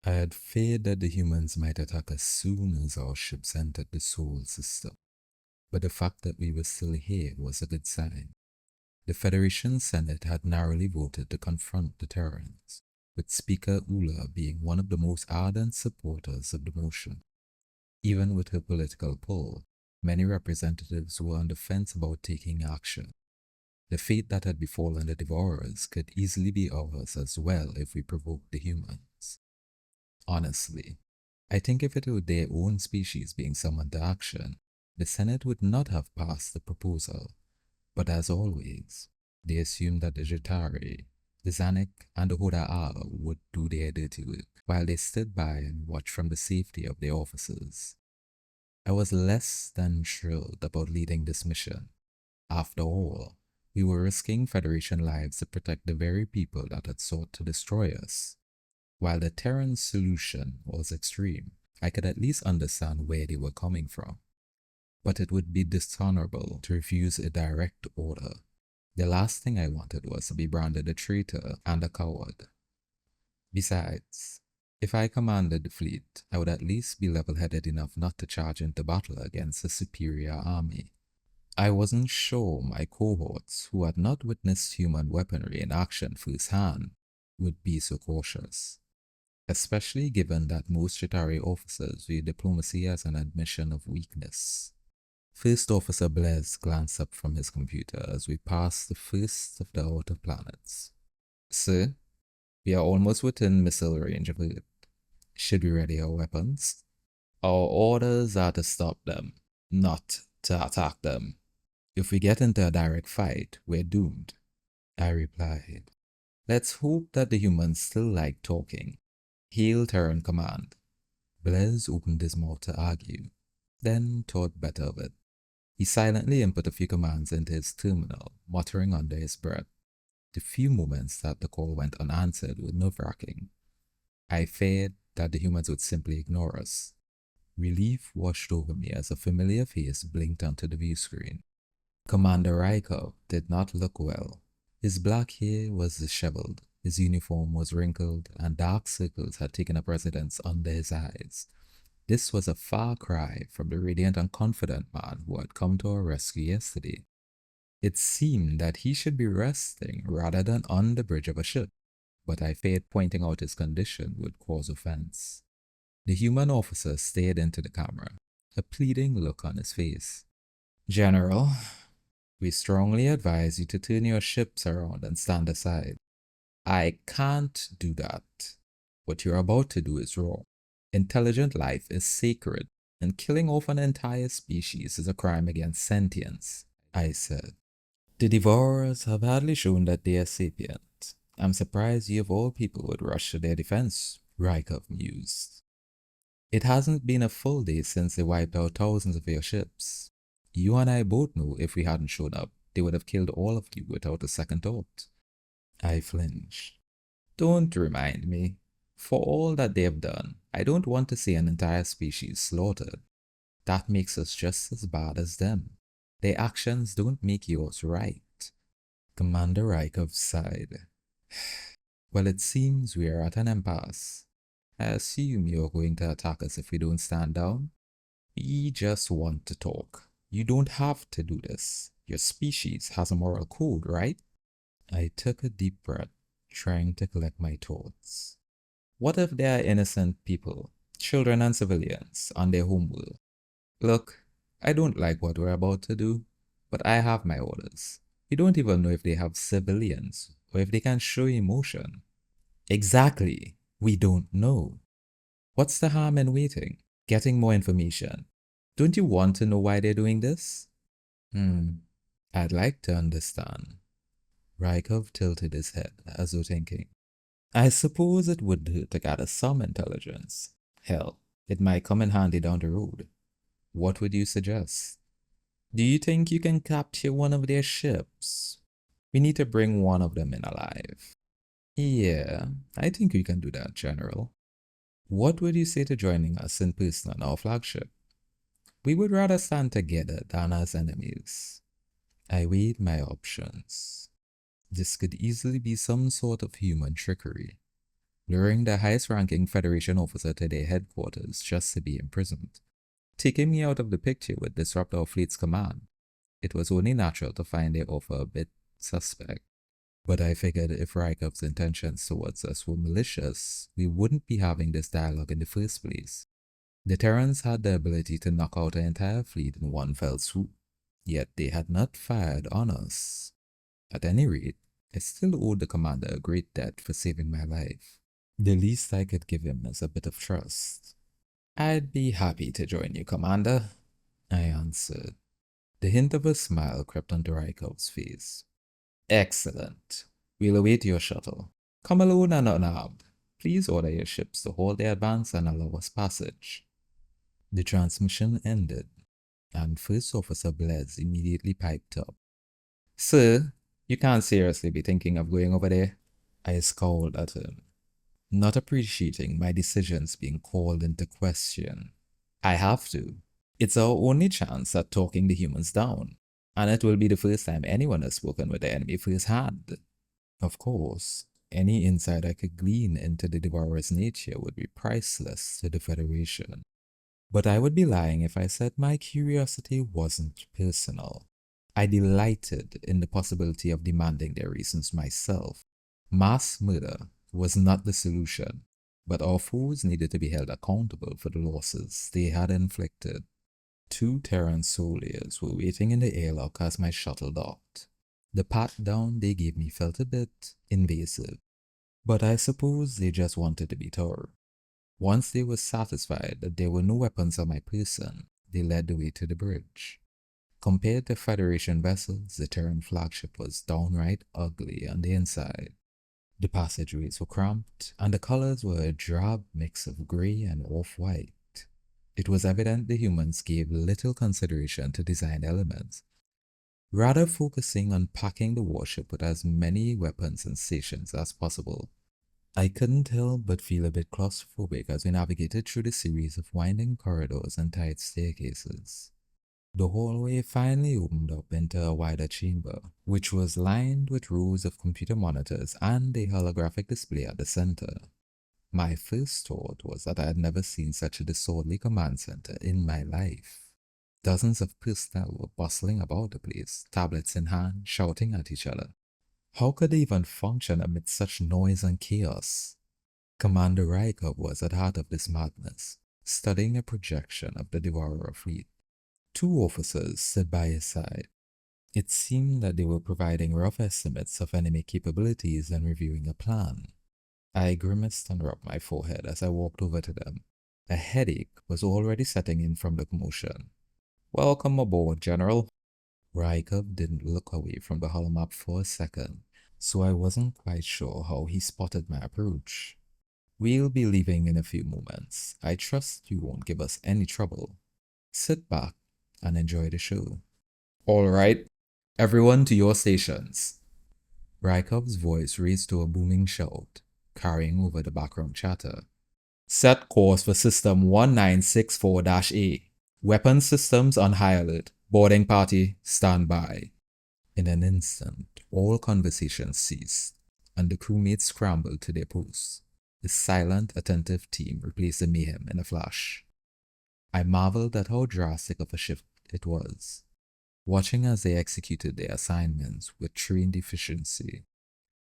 I had feared that the humans might attack as soon as our ships entered the Sol system, but the fact that we were still here was a good sign. The Federation Senate had narrowly voted to confront the Terrans, with Speaker Ula being one of the most ardent supporters of the motion. Even with her political pull, many representatives were on the fence about taking action. The fate that had befallen the Devourers could easily be ours as well if we provoked the humans. Honestly, I think if it were their own species being summoned to action, the Senate would not have passed the proposal. But as always, they assumed that the Jatari, the Zanik, and the Hoda'al would do their dirty work, while they stood by and watched from the safety of their offices. I was less than thrilled about leading this mission. After all, we were risking Federation lives to protect the very people that had sought to destroy us. While the Terran solution was extreme, I could at least understand where they were coming from. But it would be dishonorable to refuse a direct order. The last thing I wanted was to be branded a traitor and a coward. Besides, if I commanded the fleet, I would at least be level-headed enough not to charge into battle against a superior army. I wasn't sure my cohorts, who had not witnessed human weaponry in action firsthand, would be so cautious, especially given that most Chitauri officers view diplomacy as an admission of weakness. First Officer Blaise glanced up from his computer as we passed the first of the outer planets. Sir, we are almost within missile range of Earth. Should we ready our weapons? Our orders are to stop them, not to attack them. If we get into a direct fight, we're doomed, I replied. Let's hope that the humans still like talking. Hail Terran Command. Blaise opened his mouth to argue, then thought better of it. He silently input a few commands into his terminal, muttering under his breath. The few moments that the call went unanswered were nerve-wracking. I feared that the humans would simply ignore us. Relief washed over me as a familiar face blinked onto the view screen. Commander Rykov did not look well. His black hair was disheveled, his uniform was wrinkled, and dark circles had taken up residence under his eyes. This was a far cry from the radiant and confident man who had come to our rescue yesterday. It seemed that he should be resting rather than on the bridge of a ship, but I feared pointing out his condition would cause offense. The human officer stared into the camera, a pleading look on his face. General, we strongly advise you to turn your ships around and stand aside. I can't do that. What you're about to do is wrong. Intelligent life is sacred, and killing off an entire species is a crime against sentience, I said. The Devourers have hardly shown that they are sapient. I'm surprised you of all people would rush to their defense, Rykov mused. It hasn't been a full day since they wiped out thousands of your ships. You and I both know if we hadn't shown up, they would have killed all of you without a second thought. I flinched. Don't remind me. For all that they have done, I don't want to see an entire species slaughtered. That makes us just as bad as them. Their actions don't make yours right. Commander Rykov sighed. Well, it seems we are at an impasse. I assume you're going to attack us if we don't stand down? We just want to talk. You don't have to do this. Your species has a moral code, right? I took a deep breath, trying to collect my thoughts. What if there are innocent people, children and civilians, on their homeworld? Look, I don't like what we're about to do, but I have my orders. We don't even know if they have civilians, or if they can show emotion. Exactly, we don't know. What's the harm in waiting, getting more information? Don't you want to know why they're doing this? I'd like to understand. Rykov tilted his head as though thinking. I suppose it would hurt to gather some intelligence. Hell, it might come in handy down the road. What would you suggest? Do you think you can capture one of their ships? We need to bring one of them in alive. Yeah, I think we can do that, General. What would you say to joining us in person on our flagship? We would rather stand together than as enemies. I weighed my options. This could easily be some sort of human trickery. luring the highest-ranking Federation officer to their headquarters just to be imprisoned. Taking me out of the picture would disrupt our fleet's command. It was only natural to find their offer a bit suspect. But I figured if Rykov's intentions towards us were malicious, we wouldn't be having this dialogue in the first place. The Terrans had the ability to knock out an entire fleet in one fell swoop, yet they had not fired on us. At any rate, I still owed the commander a great debt for saving my life. The least I could give him is a bit of trust. "I'd be happy to join you, Commander," I answered. The hint of a smile crept onto Rykov's face. "Excellent. We'll await your shuttle. Come alone and unarmed. Please order your ships to hold their advance and allow us passage." The transmission ended, and First Officer Blez immediately piped up. "Sir, you can't seriously be thinking of going over there." I scowled at him, not appreciating my decisions being called into question. "I have to. It's our only chance at talking the humans down, and it will be the first time anyone has spoken with the enemy firsthand." Of course, any insight I could glean into the Devourer's nature would be priceless to the Federation. But I would be lying if I said my curiosity wasn't personal. I delighted in the possibility of demanding their reasons myself. Mass murder was not the solution, but our foes needed to be held accountable for the losses they had inflicted. 2 Terran soldiers were waiting in the airlock as my shuttle docked. The pat-down they gave me felt a bit invasive, but I suppose they just wanted to be thorough. Once they were satisfied that there were no weapons on my person, they led the way to the bridge. Compared to Federation vessels, the Terran flagship was downright ugly on the inside. The passageways were cramped, and the colors were a drab mix of grey and off-white. It was evident the humans gave little consideration to design elements, rather focusing on packing the warship with as many weapons and stations as possible. I couldn't help but feel a bit claustrophobic as we navigated through the series of winding corridors and tight staircases. The hallway finally opened up into a wider chamber, which was lined with rows of computer monitors and a holographic display at the center. My first thought was that I had never seen such a disorderly command center in my life. Dozens of personnel were bustling about the place, tablets in hand, shouting at each other. How could they even function amid such noise and chaos? Commander Rykov was at the heart of this madness, studying a projection of the Devourer fleet. 2 officers stood by his side. It seemed that they were providing rough estimates of enemy capabilities and reviewing a plan. I grimaced and rubbed my forehead as I walked over to them. A headache was already setting in from the commotion. "Welcome aboard, General." Rykov didn't look away from the holomap for a second, so I wasn't quite sure how he spotted my approach. "We'll be leaving in a few moments. I trust you won't give us any trouble. Sit back and enjoy the show." "All right, everyone to your stations." Rykov's voice raised to a booming shout, carrying over the background chatter. "Set course for System 1964-A. Weapons systems on high alert. Boarding party, stand by." In an instant, all conversations ceased, and the crewmates scrambled to their posts. The silent, attentive team replaced the mayhem in a flash. I marveled at how drastic of a shift it was, watching as they executed their assignments with trained efficiency.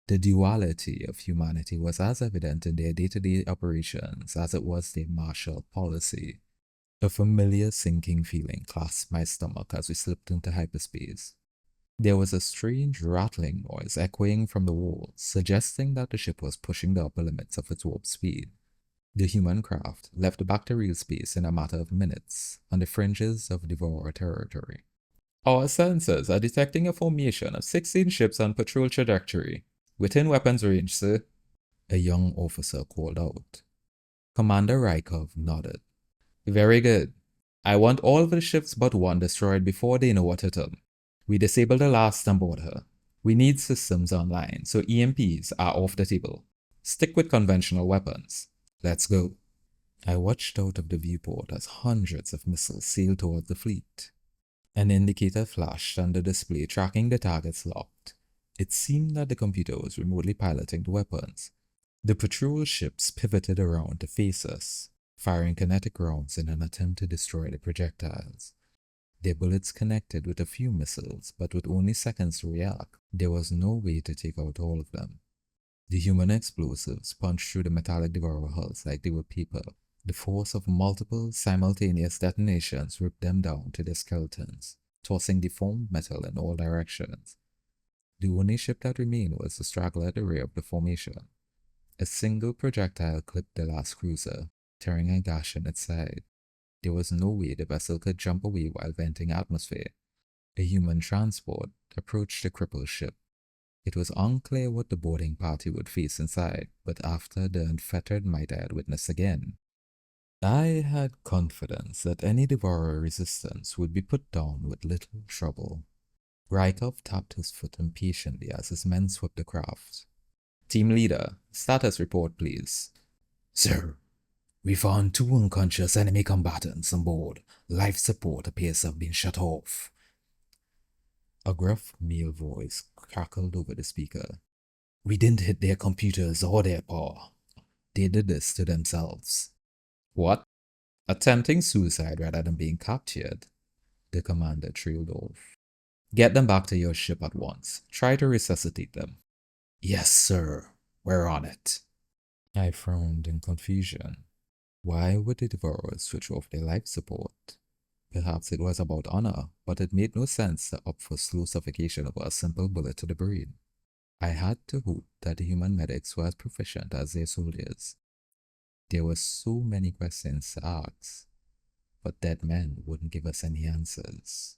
The duality of humanity was as evident in their day-to-day operations as it was their martial policy. A familiar sinking feeling clasped my stomach as we slipped into hyperspace. There was a strange rattling noise echoing from the walls, suggesting that the ship was pushing the upper limits of its warp speed. The human craft left back to real space in a matter of minutes, on the fringes of Devourer territory. "Our sensors are detecting a formation of 16 ships on patrol trajectory. Within weapons range, sir," a young officer called out. Commander Rykov nodded. "Very good. I want all of the ships but one destroyed before they know what hit them. We disabled the last on board her. We need systems online, so EMPs are off the table. Stick with conventional weapons. Let's go." I watched out of the viewport as hundreds of missiles sailed toward the fleet. An indicator flashed on the display tracking the targets locked. It seemed that the computer was remotely piloting the weapons. The patrol ships pivoted around to face us, firing kinetic rounds in an attempt to destroy the projectiles. Their bullets connected with a few missiles, but with only seconds to react, there was no way to take out all of them. The human explosives punched through the metallic devourer hulls like they were people. The force of multiple simultaneous detonations ripped them down to their skeletons, tossing deformed metal in all directions. The only ship that remained was the straggler at the rear of the formation. A single projectile clipped the last cruiser, tearing a gash in its side. There was no way the vessel could jump away while venting atmosphere. A human transport approached the crippled ship. It was unclear what the boarding party would face inside, but after the unfettered might I had witnessed again, I had confidence that any devourer resistance would be put down with little trouble. Rykov tapped his foot impatiently as his men swept the craft. Team leader, status report please. Sir, we found 2 unconscious enemy combatants on board. Life support appears to have been shut off. A gruff male voice crackled over the speaker. We didn't hit their computers or their power. They did this to themselves. What? Attempting suicide rather than being captured? The commander trailed off. Get them back to your ship at once. Try to resuscitate them. Yes, sir. We're on it. I frowned in confusion. Why would the devourers switch off their life support? Perhaps it was about honor, but it made no sense to opt for slow suffocation over a simple bullet to the brain. I had to hope that the human medics were as proficient as their soldiers. There were so many questions to ask, but dead men wouldn't give us any answers.